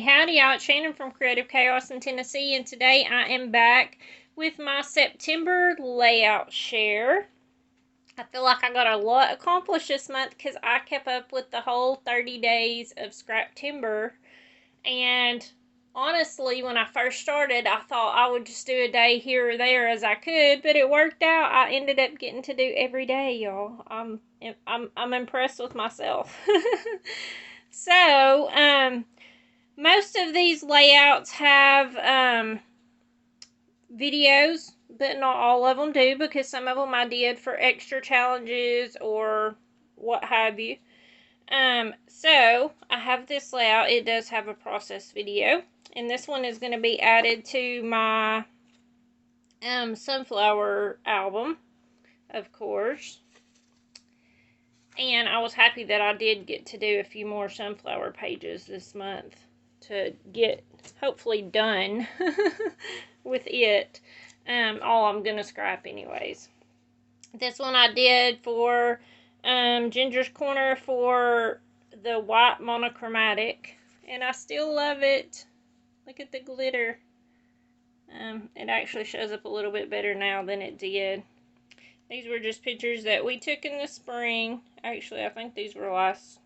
Howdy y'all, it's Shannon from Creative Chaos in Tennessee, and today I am back with my September layout share. I feel like I got a lot accomplished this month because I kept up with the whole 30 days of scrap timber, and honestly, when I first started, I thought I would just do a day here or there as I could, but it worked out. I ended up getting to do every day, y'all. I'm impressed with myself. So, most of these layouts have videos, but not all of them do, because some of them I did for extra challenges or what have you. So I have this layout. It does have a process video, and this one is going to be added to my sunflower album, of course. And I was happy that I did get to do a few more sunflower pages this month to get hopefully done with it. All I'm gonna scrap anyways. This one I did for Ginger's Corner for the white monochromatic, and I still love it. Look at the glitter. It actually shows up a little bit better now than it did. These were just pictures that we took in the spring. Actually, I think these were last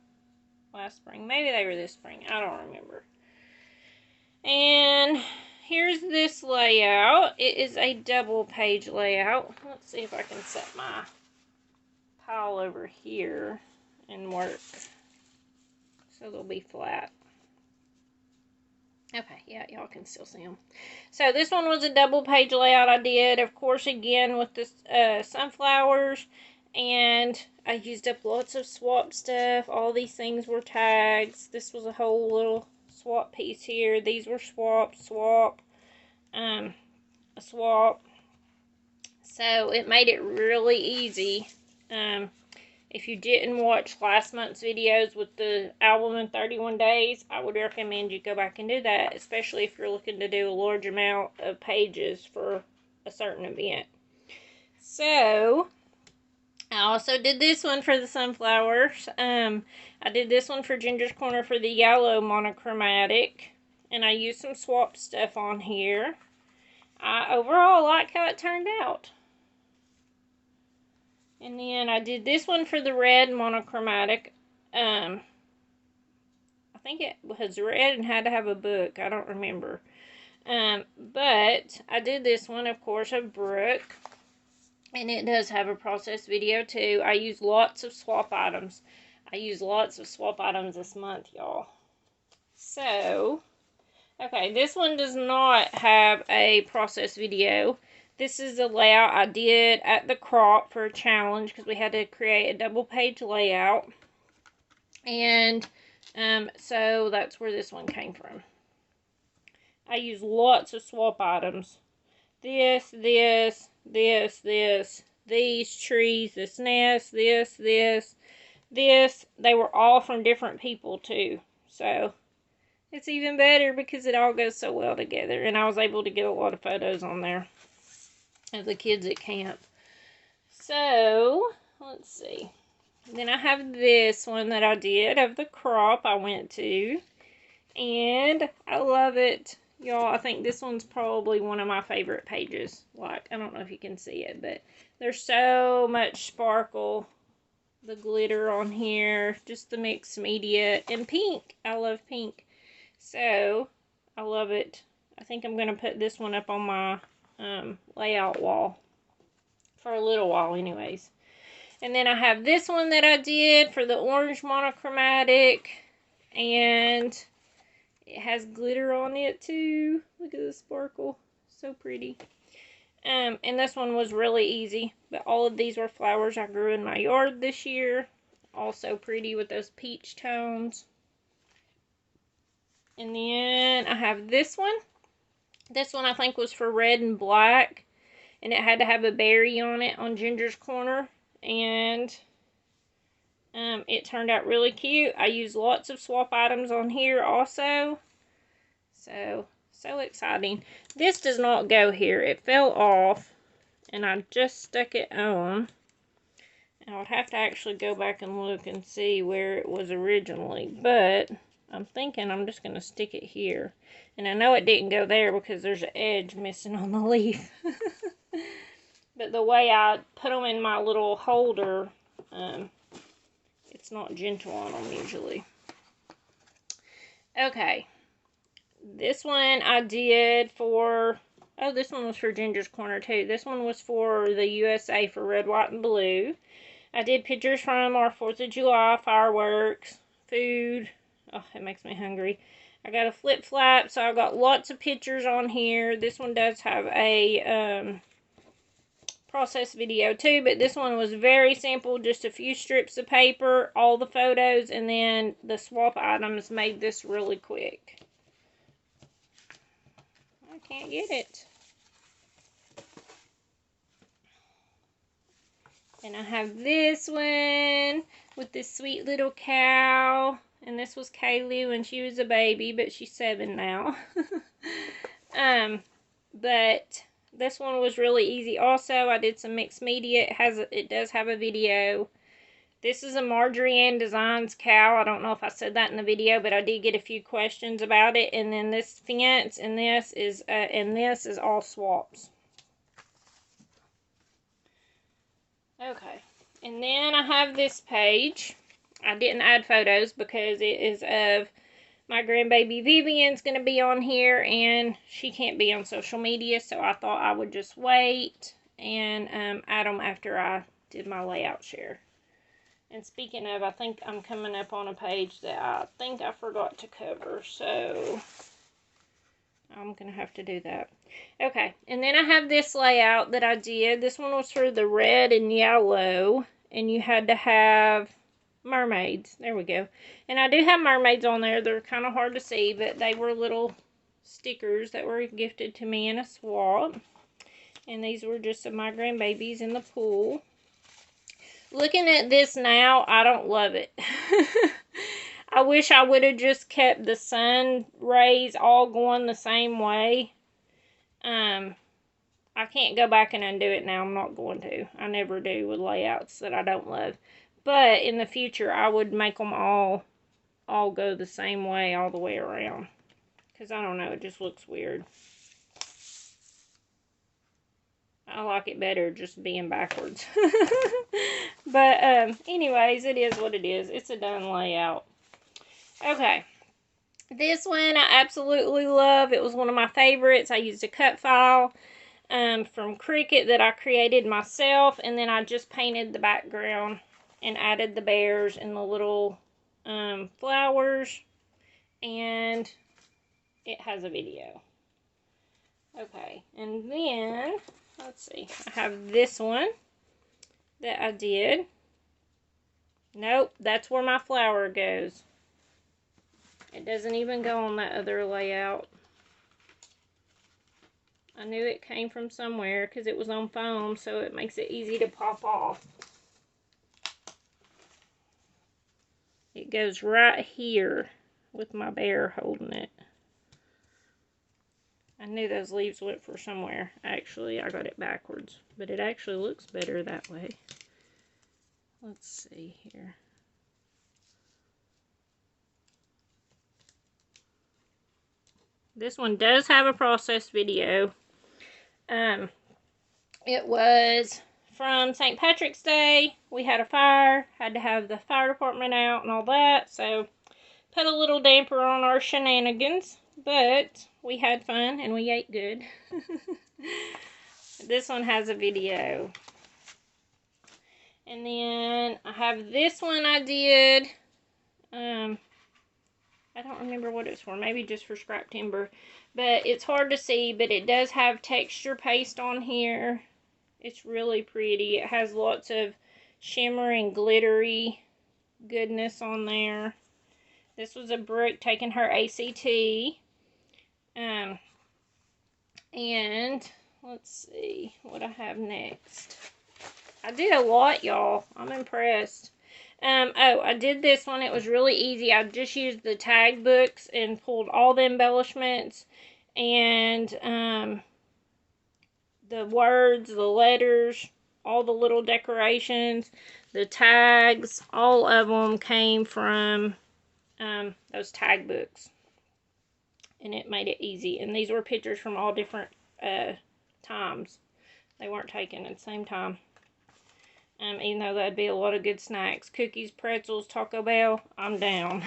spring. Maybe they were this spring. I don't remember. And here's this layout. It is a double page layout. Let's see if I can set my pile over here and work so they'll be flat. Okay, yeah, y'all can still see them. So this one was a double page layout I did, of course, again with the sunflowers, and I used up lots of swap stuff. All these things were tags. This was a whole little swap piece here. These were swap, a swap. So it made it really easy. If you didn't watch last month's videos with the album in 31 days, I would recommend you go back and do that, especially if you're looking to do a large amount of pages for a certain event. So, I also did this one for the sunflowers. I did this one for Ginger's Corner for the yellow monochromatic, and I used some swap stuff on here. I overall like how it turned out. And then I did this one for the red monochromatic. I think it was red and had to have a book. I don't remember. But I did this one, of course, of Brooke. And it does have a process video, too. I used lots of swap items. I used lots of swap items this month, y'all. So, okay, this one does not have a process video. This is a layout I did at the crop for a challenge because we had to create a double page layout. And so that's where this one came from. I used lots of swap items. This, these trees, this nest, this. They were all from different people too. So it's even better because it all goes so well together. And I was able to get a lot of photos on there of the kids at camp. So, let's see. Then I have this one that I did of the crop I went to. And I love it. Y'all, I think this one's probably one of my favorite pages. Like, I don't know if you can see it, but there's so much sparkle. The glitter on here. Just the mixed media. And pink. I love pink. So, I love it. I think I'm going to put this one up on my layout wall for a little while anyways. And then I have this one that I did for the orange monochromatic, and it has glitter on it too. Look at the sparkle, so pretty. And this one was really easy, but all of these were flowers I grew in my yard this year. Also pretty with those peach tones. And then I have this one. This one I think was for red and black, and it had to have a berry on it on Ginger's Corner, and it turned out really cute. I used lots of swap items on here also, so exciting. This does not go here. It fell off, and I just stuck it on. I would have to actually go back and look and see where it was originally, but I'm thinking I'm just going to stick it here. And I know it didn't go there because there's an edge missing on the leaf. But the way I put them in my little holder, it's not gentle on them usually. Okay. This one I did for... Oh, this one was for Ginger's Corner too. This one was for the USA for Red, White, and Blue. I did pictures from our 4th of July, fireworks, food. Oh, it makes me hungry. I got a flip flap, so I got lots of pictures on here. This one does have a process video too, but this one was very simple. Just a few strips of paper, all the photos, and then the swap items made this really quick. I can't get it. And I have this one with this sweet little cow. And this was Kaylee when she was a baby, but she's 7 now. But this one was really easy also. I did some mixed media. It does have a video. This is a Marjorie Ann Designs cow. I don't know if I said that in the video, but I did get a few questions about it. And then this fence and this is all swaps. Okay, and then I have this page. I didn't add photos because it is of my grandbaby Vivian's going to be on here, and she can't be on social media, so I thought I would just wait and add them after I did my layout share. And speaking of, I think I'm coming up on a page that I think I forgot to cover, so I'm going to have to do that. Okay, and then I have this layout that I did. This one was for the red and yellow, and you had to have mermaids. There we go. And I do have mermaids on there. They're kind of hard to see, but they were little stickers that were gifted to me in a swap. And these were just of my grandbabies in the pool. Looking at this now, I don't love it. I wish I would have just kept the sun rays all going the same way. I can't go back and undo it now. I'm not going to. I never do with layouts that I don't love. But in the future, I would make them all go the same way all the way around. Because I don't know, it just looks weird. I like it better just being backwards. But anyways, it is what it is. It's a done layout. Okay. This one I absolutely love. It was one of my favorites. I used a cut file from Cricut that I created myself. And then I just painted the background and added the bears and the little flowers. And it has a video. Okay. And then, let's see. I have this one that I did. Nope, that's where my flower goes. It doesn't even go on that other layout. I knew it came from somewhere because it was on foam, so it makes it easy to pop off. It goes right here with my bear holding it. I knew those leaves went for somewhere. Actually, I got it backwards, but it actually looks better that way. Let's see here. This one does have a process video. It was from St. Patrick's Day. We had a fire, had to have the fire department out and all that, so put a little damper on our shenanigans, but we had fun and we ate good. This one has a video. And then I have this one I did. I don't remember what it's for. Maybe just for scrap timber. But it's hard to see, but it does have texture paste on here. It's really pretty. It has lots of shimmer and glittery goodness on there. This was a Brooke taking her ACT. And let's see what I have next. I did a lot, y'all. I'm impressed. Oh, I did this one. It was really easy. I just used the tag books and pulled all the embellishments and the words, the letters, all the little decorations, the tags, all of them came from those tag books. And it made it easy. And these were pictures from all different times. They weren't taken at the same time. Even though that'd be a lot of good snacks. Cookies, pretzels, Taco Bell. I'm down.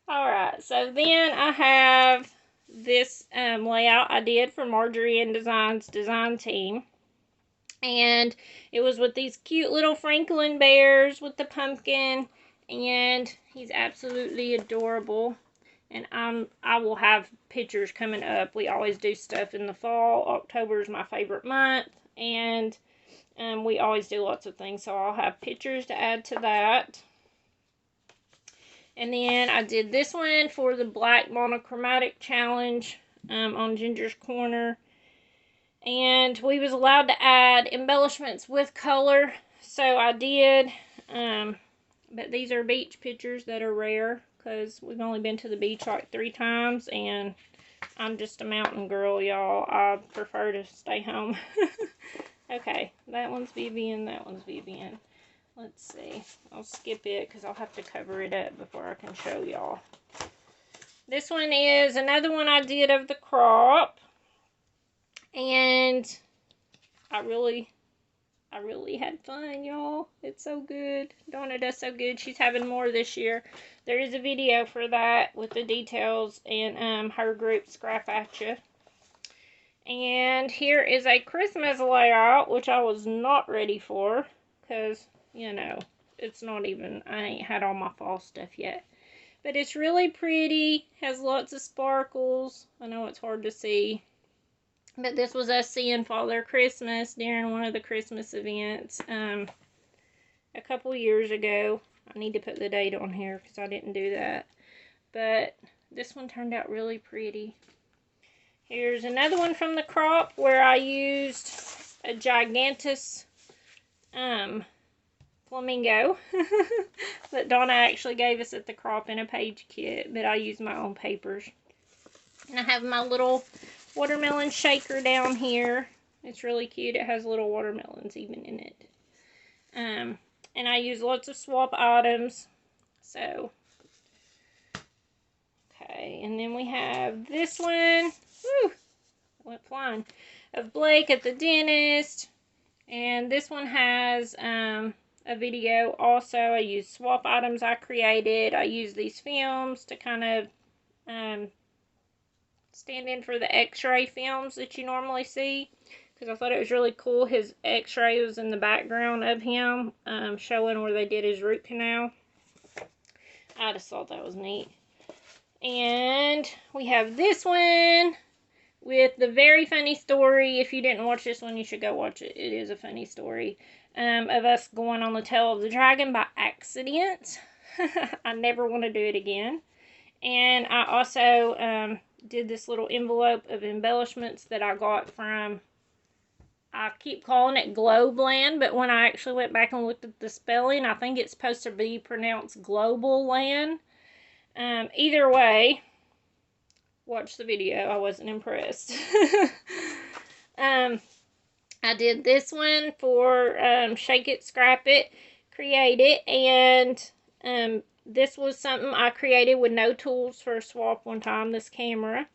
Alright, so then I have this layout I did for Marjorie and Design's design team. And it was with these cute little Franklin bears with the pumpkin. And he's absolutely adorable. And I will have pictures coming up. We always do stuff in the fall. October is my favorite month. And we always do lots of things. So I'll have pictures to add to that. And then I did this one for the Black Monochromatic Challenge on Ginger's Corner. And we was allowed to add embellishments with color. So I did. But these are beach pictures that are rare. Because we've only been to the beach like 3 times. And I'm just a mountain girl, y'all. I prefer to stay home. Okay. That one's Vivian. That one's Vivian. Let's see. I'll skip it because I'll have to cover it up before I can show y'all. This one is another one I did of the crop. And I really had fun, y'all. It's so good. Donna does so good. She's having more this year. There is a video for that with the details in her group, Scrap At Ya. And here is a Christmas layout, which I was not ready for. Because, you know, it's not even, I ain't had all my fall stuff yet. But it's really pretty. Has lots of sparkles. I know it's hard to see. But this was us seeing Father Christmas during one of the Christmas events a couple years ago. I need to put the date on here because I didn't do that. But this one turned out really pretty. Here's another one from the crop where I used a gigantus flamingo that Donna actually gave us at the crop in a page kit. But I used my own papers. And I have my little watermelon shaker down here. It's really cute. It has little watermelons even in it. And I use lots of swap items. So, okay. And then we have this one. Woo! Went flying. Of Blake at the dentist. And this one has a video also. I use swap items I created. I use these films to kind of stand in for the x-ray films that you normally see. Because I thought it was really cool. His x-ray was in the background of him. Showing where they did his root canal. I just thought that was neat. And we have this one with the very funny story. If you didn't watch this one, you should go watch it. It is a funny story of us going on the tail of the dragon by accident. I never want to do it again. And I also did this little envelope of embellishments that I got from, I keep calling it Globeland, but when I actually went back and looked at the spelling, I think it's supposed to be pronounced Global Land. Either way, watch the video. I wasn't impressed. I did this one for Shake It, Scrap It, Create It, and this was something I created with no tools for a swap one time, this camera.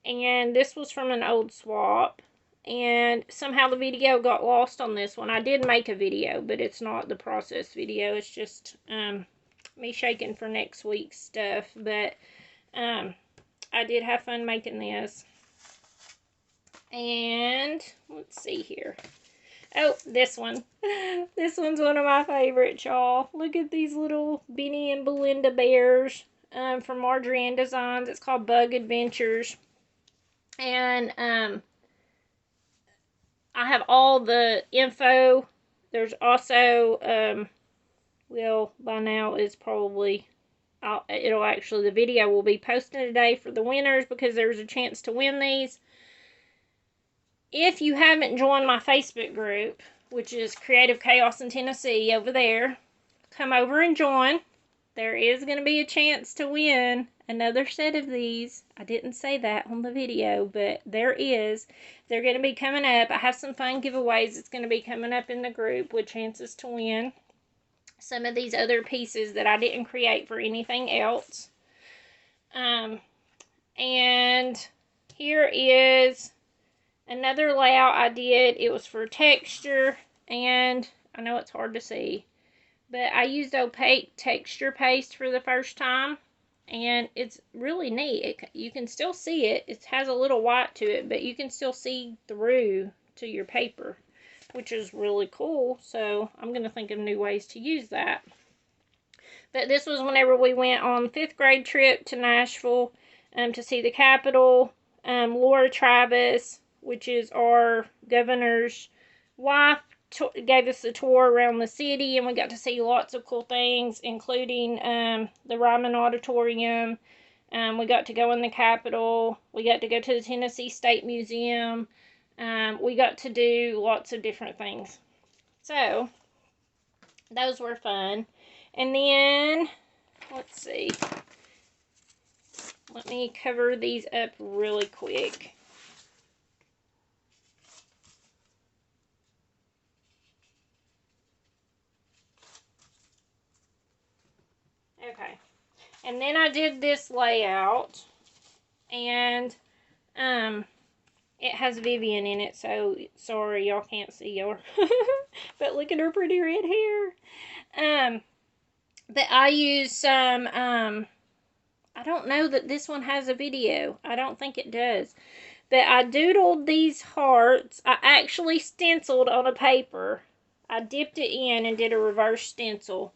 And this was from an old swap. And somehow the video got lost on this one. I did make a video, but it's not the process video. It's just me shaking for next week's stuff. But I did have fun making this. And let's see here. Oh, this one. This one's one of my favorites, y'all. Look at these little Benny and Belinda bears from Marjorie and Designs. It's called Bug Adventures. And I have all the info. There's also, well, by now it's probably, it'll actually, the video will be posted today for the winners because there's a chance to win these. If you haven't joined my Facebook group, which is Creative Chaos in Tennessee over there, come over and join. There is going to be a chance to win another set of these. I didn't say that on the video, but there is. They're going to be coming up. I have some fun giveaways. It's going to be coming up in the group with chances to win. some of these other pieces that I didn't create for anything else. And here is another layout I did. It was for texture, and I know it's hard to see, but I used opaque texture paste for the first time, and it's really neat. You can still see it. It has a little white to it, but you can still see through to your paper, which is really cool. So I'm going to think of new ways to use that. But this was whenever we went on 5th grade trip to Nashville to see the Capitol. Laura Travis, which is our governor's wife, gave us a tour around the city, and we got to see lots of cool things, including the Ryman Auditorium. We got to go in the Capitol. We got to go to the Tennessee State Museum. We got to do lots of different things. So, those were fun. And then, let's see. Let me cover these up really quick. Okay. And then I did this layout, and it has Vivian in it, so sorry y'all can't see her. But look at her pretty red hair. But I used some, I don't know that this one has a video. I don't think it does. But I doodled these hearts. I actually stenciled on a paper. I dipped it in and did a reverse stencil.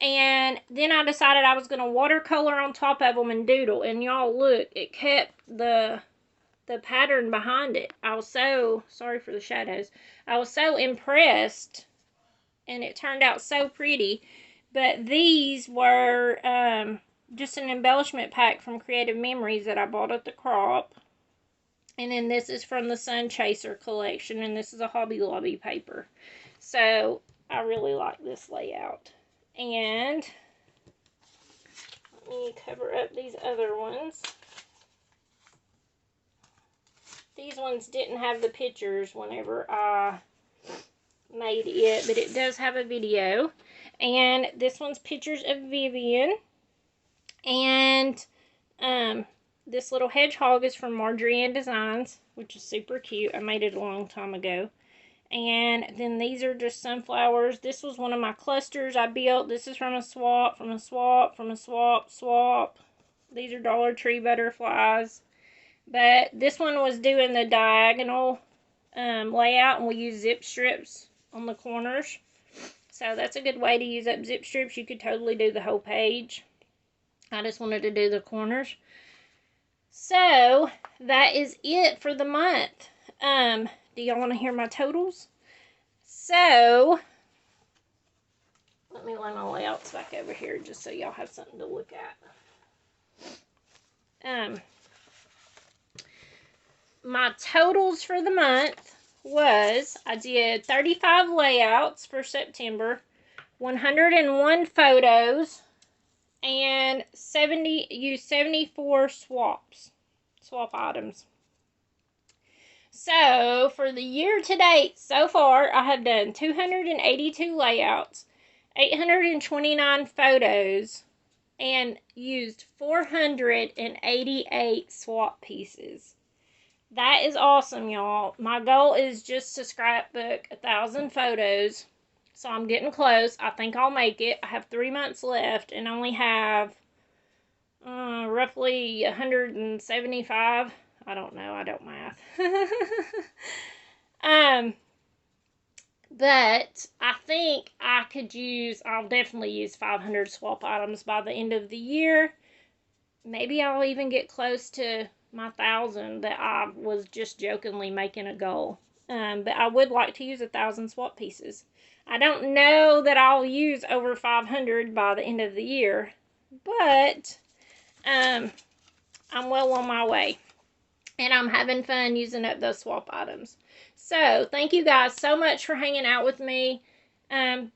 And then I decided I was going to watercolor on top of them and doodle. And y'all look, it kept the pattern behind it. I was so, sorry for the shadows. I was so impressed. And it turned out so pretty. But these were just an embellishment pack from Creative Memories that I bought at the Crop. And then this is from the Sun Chaser collection. And this is a Hobby Lobby paper. So I really like this layout. And let me cover up these other ones. These ones didn't have the pictures whenever I made it, but it does have a video. And this one's pictures of Vivian. And this little hedgehog is from Marjorie Ann Designs, which is super cute. I made it a long time ago. And then these are just sunflowers. This was one of my clusters I built. This is from a swap, from a swap, from a swap, swap. These are Dollar Tree butterflies. But this one was doing the diagonal layout, and we used zip strips on the corners. So that's a good way to use up zip strips. You could totally do the whole page. I just wanted to do the corners. So that is it for the month. Do y'all want to hear my totals? So, let me lay my layouts back over here just so y'all have something to look at. My totals for the month was, I did 35 layouts for September, 101 photos, and used 74 swap items. So, for the year to date, so far, I have done 282 layouts, 829 photos, and used 488 swap pieces. That is awesome, y'all. My goal is just to scrapbook 1,000 photos, so I'm getting close. I think I'll make it. I have 3 months left, and only have roughly 175. I don't know. I don't math. But I think I'll definitely use 500 swap items by the end of the year. Maybe I'll even get close to my 1,000 that I was just jokingly making a goal. But I would like to use 1,000 swap pieces. I don't know that I'll use over 500 by the end of the year, but I'm well on my way. And I'm having fun using up those swap items. So, thank you guys so much for hanging out with me.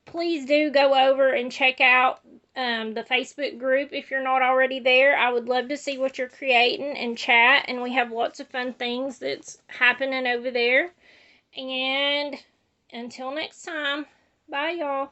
Please do go over and check out the Facebook group if you're not already there. I would love to see what you're creating and chat. And we have lots of fun things that's happening over there. And until next time, bye y'all.